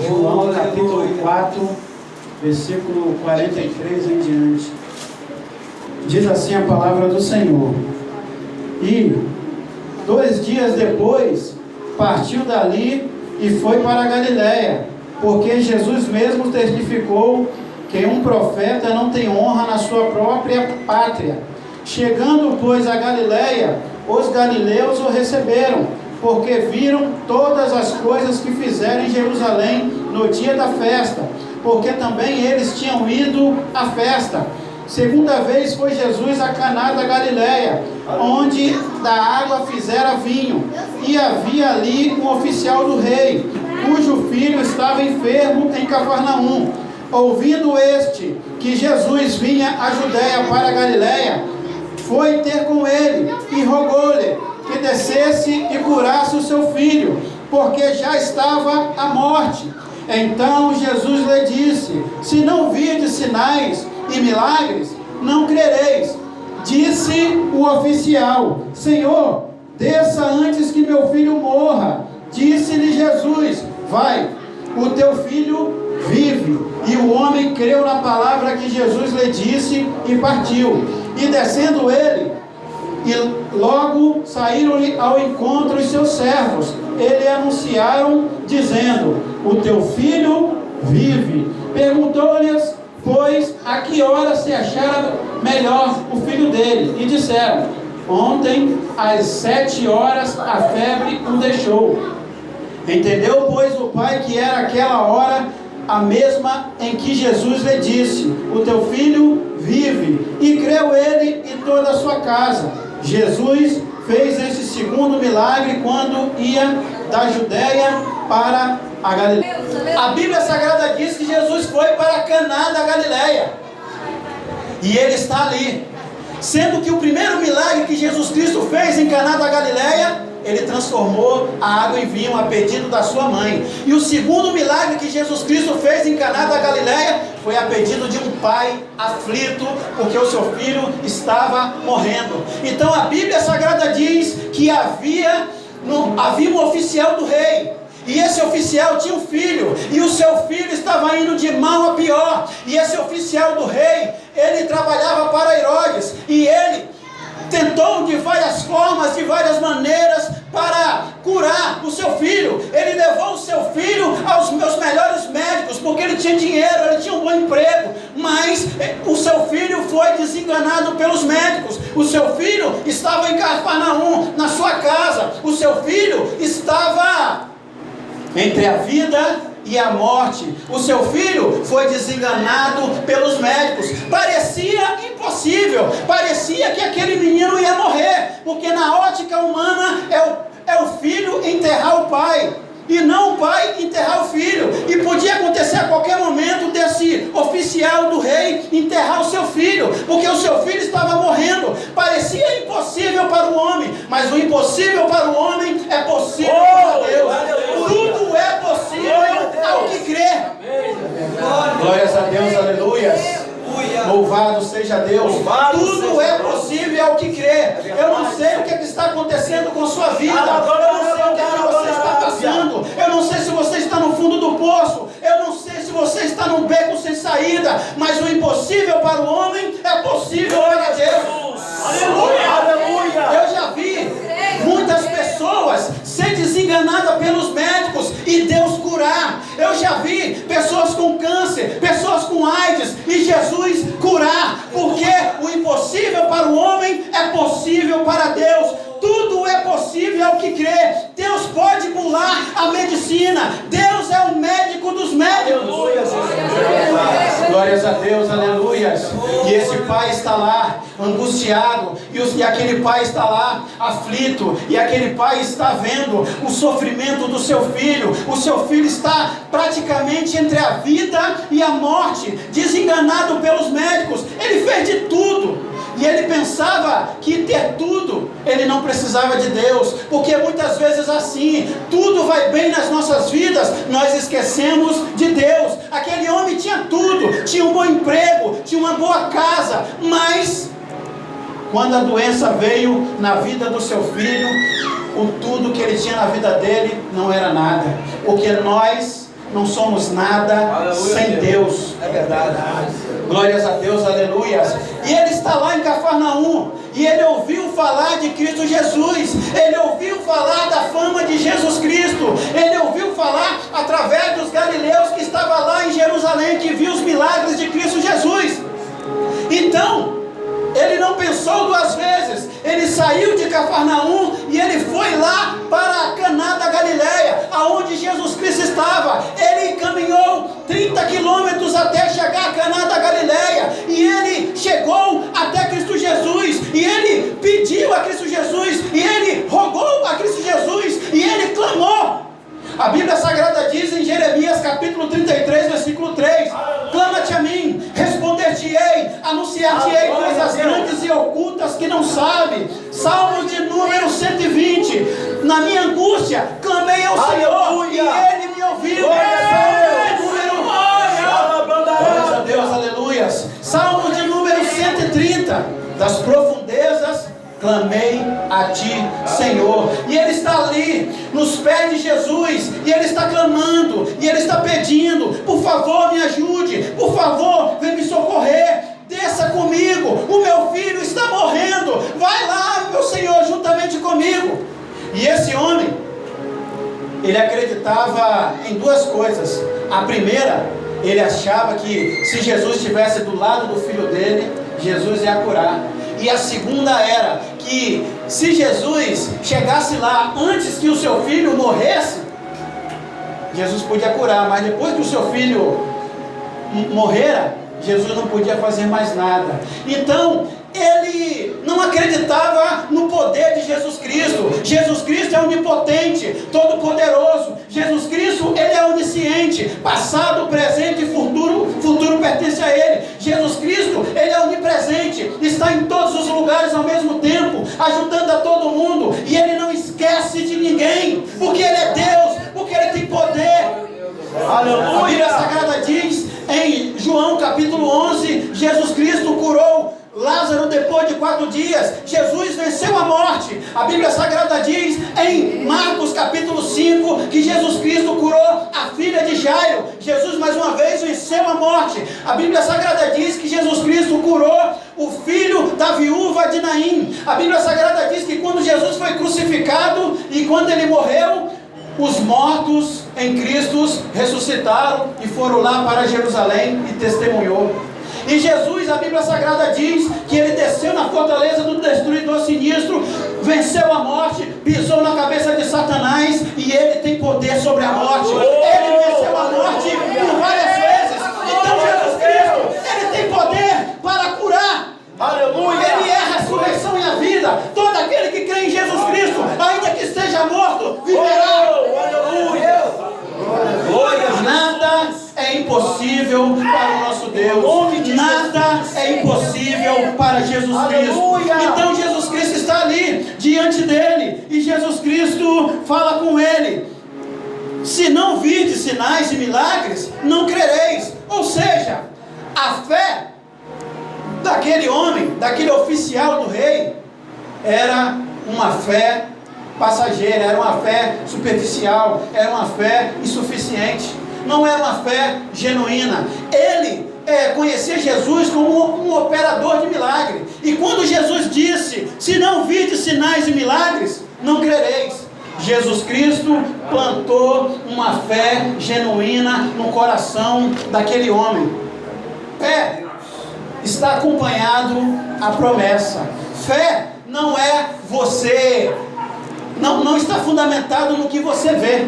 João capítulo 4, versículo 43 em diante. Diz assim a palavra do Senhor: E 2 dias depois partiu dali e foi para a Galiléia, porque Jesus mesmo testificou que um profeta não tem honra na sua própria pátria. Chegando, pois, a Galiléia, os galileus o receberam, porque viram todas as coisas que fizeram em Jerusalém no dia da festa, porque também eles tinham ido à festa. Segunda vez foi Jesus a Caná da Galiléia, onde da água fizera vinho, e havia ali um oficial do rei, cujo filho estava enfermo em Cafarnaum. Ouvindo este que Jesus vinha à Judéia para a Galiléia, foi ter com ele e rogou-lhe que descesse e curasse o seu filho, porque já estava à morte. Então Jesus lhe disse: se não virdes sinais e milagres, não crereis. Disse o oficial: Senhor, desça antes que meu filho morra. Disse-lhe Jesus: vai, o teu filho vive. E o homem creu na palavra que Jesus lhe disse e partiu. E descendo ele, e logo saíram-lhe ao encontro os seus servos. Ele anunciaram, dizendo: o teu filho vive. Perguntou-lhes, pois, a que hora se achara melhor o filho dele? E disseram: ontem, às 7 horas, a febre o deixou. Entendeu, pois, o pai que era aquela hora a mesma em que Jesus lhe disse: o teu filho vive. E creu ele e toda a sua casa. Jesus fez esse segundo milagre quando ia da Judéia para a Galiléia. A Bíblia Sagrada diz que Jesus foi para Caná da Galiléia, e ele está ali. Sendo que o primeiro milagre que Jesus Cristo fez em Caná da Galiléia, ele transformou a água em vinho a pedido da sua mãe. E o segundo milagre que Jesus Cristo fez em Caná da Galiléia foi a pedido de um pai aflito, porque o seu filho estava morrendo. Então a Bíblia Sagrada diz que havia um oficial do rei, e esse oficial tinha um filho, e o seu filho estava indo de mal a pior. E esse oficial do rei, ele trabalhava para Herodes, e ele tentou de várias formas, de várias maneiras, para curar o seu filho. Ele levou o seu filho aos meus melhores médicos, porque ele tinha dinheiro, ele tinha um bom emprego, mas o seu filho foi desenganado pelos médicos. O seu filho estava em Cafarnaum, na sua casa. O seu filho estava entre a vida e a morte. O seu filho foi desenganado pelos médicos. Parecia impossível, parecia que aquele menino ia morrer, porque na ótica humana é o filho enterrar o pai, e não o pai enterrar o filho. E podia acontecer a qualquer momento desse oficial do rei enterrar o seu filho, porque o seu filho estava morrendo. Parecia impossível para o homem, mas o impossível para o homem é possível para Deus. Tudo é possível ao que crê. Glórias a Deus, aleluia. Louvado seja Deus. Tudo é possível ao que crê. Eu não sei o que está acontecendo com sua vida. Eu não sei o que você está passando. Eu não sei se você está no fundo do poço. Eu não sei se você está num beco sem saída. Mas o impossível para o homem é possível para Deus. Aleluia. Eu já vi muitas pessoas ser desenganadas pelos médicos e Deus curar. Eu já vi pessoas com câncer, pessoas com AIDS, e Jesus curar, porque o impossível para o homem é possível para Deus. Tudo é possível ao que crê. Deus pode pular a medicina. Deus é o médico dos médicos. Glórias a Deus, aleluia. E esse pai está lá, angustiado, e aquele pai está lá, aflito, e aquele pai está vendo o sofrimento do seu filho. O seu filho está praticamente entre a vida e a morte, desenganado pelos médicos. Ele fez de tudo. E ele pensava que ter tudo, ele não precisava de Deus, porque muitas vezes assim, tudo vai bem nas nossas vidas, nós esquecemos de Deus. Aquele homem tinha tudo, tinha um bom emprego, tinha uma boa casa, mas quando a doença veio na vida do seu filho, o tudo que ele tinha na vida dele não era nada, porque nós não somos nada Aleluia, sem Deus. É verdade. Glórias a Deus, aleluias. E ele está lá em Cafarnaum, e ele ouviu falar de Cristo Jesus, ele ouviu falar da fama de Jesus Cristo, ele ouviu falar através dos galileus que estavam lá em Jerusalém, que viu os milagres de Cristo Jesus. Então, ele não pensou duas vezes, ele saiu de Cafarnaum e ele foi lá para Caná da Galileia, aonde Jesus Cristo estava. Ele caminhou 30 quilômetros até chegar a Caná da Galileia, e ele chegou até Cristo Jesus, e ele pediu a Cristo Jesus, e ele rogou a Cristo Jesus, e ele clamou. A Bíblia Sagrada diz em Jeremias capítulo 33, versículo 3: clama-te a mim, responder-te-ei, anunciar-te-ei coisas grandes e ocultas que não sabe. Salmos de número 120: na minha angústia clamei ao Senhor, e Ele me ouviu. Glórias a Deus, aleluias. Salmos de número 130: das profundezas clamei a ti, Senhor. E ele está ali nos pés de Jesus, e ele está clamando, e ele está pedindo: por favor me ajude, por favor vem me socorrer, desça comigo, o meu filho está morrendo, vai lá meu Senhor juntamente comigo. E esse homem, ele acreditava em duas coisas. A primeira, ele achava que se Jesus estivesse do lado do filho dele, Jesus ia curar. E a segunda era que se Jesus chegasse lá antes que o seu filho morresse, Jesus podia curar, mas depois que o seu filho morrera, Jesus não podia fazer mais nada. Então, ele não acreditava no poder de Jesus Cristo. Jesus Cristo é onipotente, todo poderoso. Jesus Cristo, ele é onisciente, passado, presente e futuro pertence a ele. Jesus Cristo, ele é onipresente, está em todos os lugares ao mesmo tempo, ajudando a todo mundo, e ele não esquece de ninguém, porque ele é Deus, porque ele tem poder. Aleluia. A Bíblia Sagrada diz em João capítulo 11: Jesus Cristo curou Lázaro depois de 4 dias. Jesus venceu a morte. A Bíblia Sagrada diz em Marcos capítulo 5 que Jesus Cristo curou a filha de Jairo. Jesus mais uma vez venceu a morte. A Bíblia Sagrada diz que Jesus Cristo curou o filho da viúva de Naim. A Bíblia Sagrada diz que quando Jesus foi crucificado e quando ele morreu, os mortos em Cristo ressuscitaram e foram lá para Jerusalém e testemunhou. E Jesus, a Bíblia Sagrada diz que ele desceu na fortaleza do destruidor sinistro, venceu a morte, pisou na cabeça de Satanás, e ele tem poder sobre a morte. Ele venceu a morte por várias vezes. Então Jesus Cristo, ele tem poder para curar. Aleluia. Ele é a ressurreição e a vida. Todo aquele que crê em Jesus Cristo, ainda que esteja morto, viverá. Aleluia. Nada é impossível para o nosso Deus. Nada é impossível para Jesus Cristo. Então Jesus Cristo está ali diante dele, e Jesus Cristo fala com ele: se não virdes sinais e milagres, não crereis. Ou seja, a fé daquele homem, daquele oficial do rei, era uma fé passageira, era uma fé superficial, era uma fé insuficiente, não era uma fé genuína. Ele conhecia Jesus como um operador de milagre, e quando Jesus disse: se não virdes sinais e milagres, não crereis, Jesus Cristo plantou uma fé genuína no coração daquele homem. Fé está acompanhado a promessa. Fé não é você, não está fundamentado no que você vê.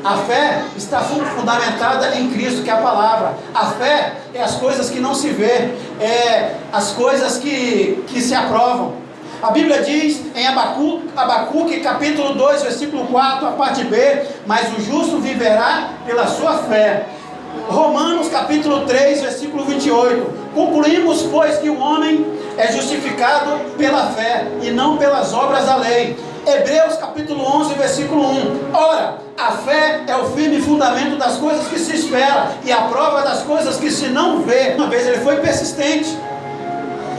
A fé está fundamentada em Cristo, que é a palavra. A fé é as coisas que não se vê, é as coisas que se aprovam. A Bíblia diz em Abacuque capítulo 2, versículo 4, a parte B: mas o justo viverá pela sua fé. Romanos capítulo 3, versículo 28: concluímos, pois, que o homem é justificado pela fé e não pelas obras da lei. Hebreus capítulo 11, versículo 1: ora, a fé é o firme fundamento das coisas que se espera e a prova das coisas que se não vê. Uma vez ele foi persistente.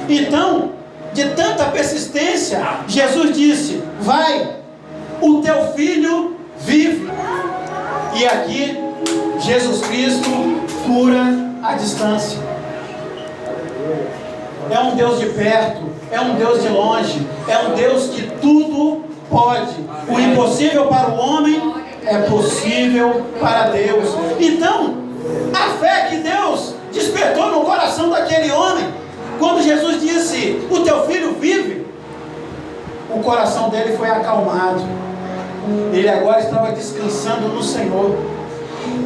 Então, de tanta persistência, Jesus disse: vai, o teu filho vive. E aqui Jesus Cristo cura à distância. É um Deus de perto, é um Deus de longe, é um Deus que tudo pode. O impossível para o homem é possível para Deus. Então, a fé que Deus despertou no coração daquele homem, quando Jesus disse: o teu filho vive, o coração dele foi acalmado. Ele agora estava descansando no Senhor.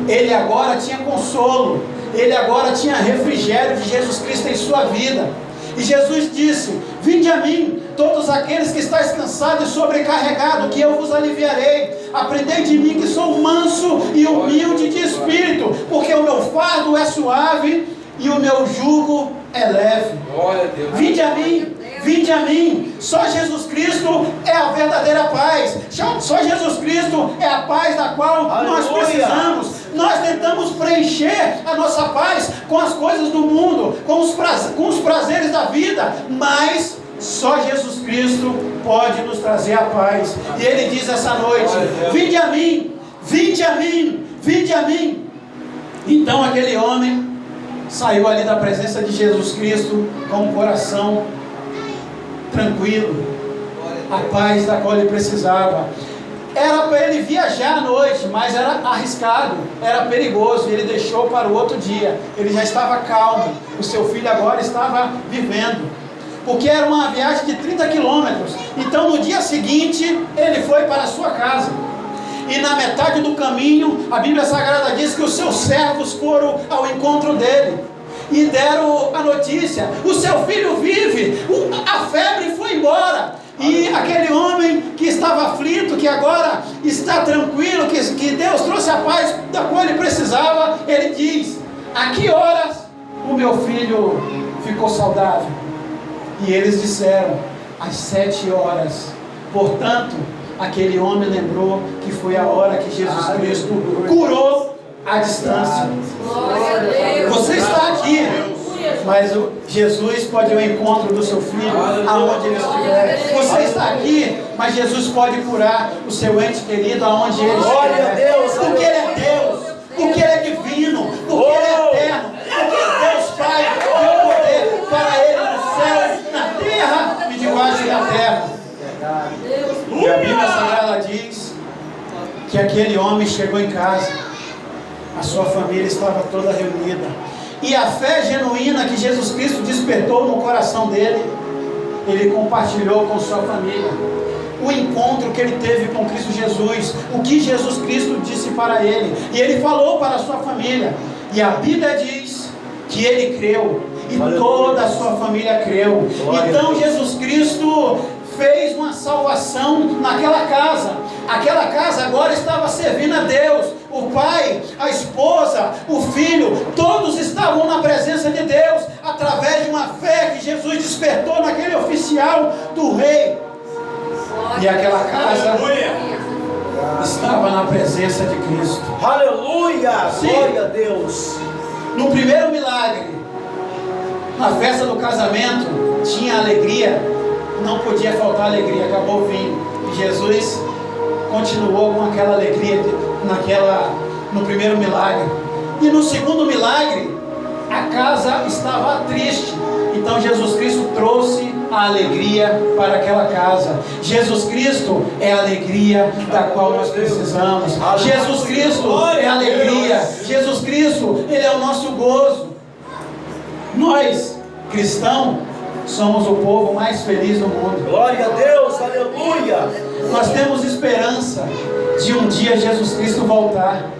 Ele agora tinha consolo. Ele agora tinha refrigério de Jesus Cristo em sua vida. E Jesus disse: vinde a mim, todos aqueles que estáis cansados e sobrecarregados, que eu vos aliviarei. Aprendei de mim, que sou manso e humilde de espírito, porque o meu fardo é suave e o meu jugo é leve. Vinde a mim, vinde a mim. Só Jesus Cristo é a verdadeira paz. Só Jesus Cristo é a paz da qual nós precisamos. Nós tentamos preencher a nossa paz com as coisas do mundo, com os prazeres da vida, mas só Jesus Cristo pode nos trazer a paz. E Ele diz essa noite: vinde a mim, vinde a mim, vinde a mim. Então aquele homem saiu ali da presença de Jesus Cristo com o coração tranquilo, a paz da qual ele precisava. Era para ele viajar à noite, mas era arriscado, era perigoso, e ele deixou para o outro dia. Ele já estava calmo, o seu filho agora estava vivendo, porque era uma viagem de 30 quilômetros. Então no dia seguinte ele foi para a sua casa, e na metade do caminho a Bíblia Sagrada diz que os seus servos foram ao encontro dele e deram a notícia: o seu filho vive, a febre foi embora. E aquele homem que estava aflito, que agora está tranquilo, que Deus trouxe a paz da qual ele precisava, ele diz: a que horas o meu filho ficou saudável? E eles disseram: às 7 horas. Portanto, aquele homem lembrou que foi a hora que Jesus Cristo curou à distância. Você está aqui, mas Jesus pode ir ao encontro do seu filho aonde ele estiver. Você está aqui, mas Jesus pode curar o seu ente querido aonde ele estiver. Porque Ele é Deus, porque Ele é divino, porque Ele é eterno, porque Deus Pai deu poder para Ele no céu, na terra e debaixo da terra. E a Bíblia Sagrada diz que aquele homem chegou em casa, a sua família estava toda reunida, e a fé genuína que Jesus Cristo despertou no coração dele, ele compartilhou com sua família. O encontro que ele teve com Cristo Jesus, o que Jesus Cristo disse para ele, e ele falou para a sua família. E a Bíblia diz que ele creu, e toda a sua família creu. Então Jesus Cristo fez uma salvação naquela casa. Aquela casa agora estava servindo a Deus. O pai, a esposa, o filho, todos estavam na presença de Deus, através de uma fé que Jesus despertou naquele oficial do rei. E aquela casa estava na presença de Cristo. Aleluia! Sim. Glória a Deus. No primeiro milagre, na festa do casamento, tinha alegria, não podia faltar alegria, acabou o vinho. E Jesus continuou com aquela alegria no primeiro milagre. E no segundo milagre, a casa estava triste. Então Jesus Cristo trouxe a alegria para aquela casa. Jesus Cristo é a alegria da qual nós precisamos. Jesus Cristo é a alegria. Jesus Cristo, Ele é o nosso gozo. Nós, cristãos, somos o povo mais feliz do mundo. Glória a Deus, aleluia. Nós temos esperança de um dia Jesus Cristo voltar.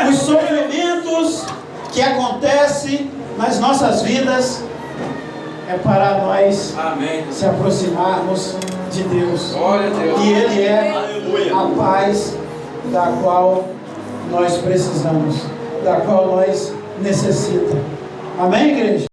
Os sofrimentos que acontecem nas nossas vidas é para nós se aproximarmos de Deus. E Ele é a paz da qual nós precisamos, da qual nós necessitamos. Amém, igreja?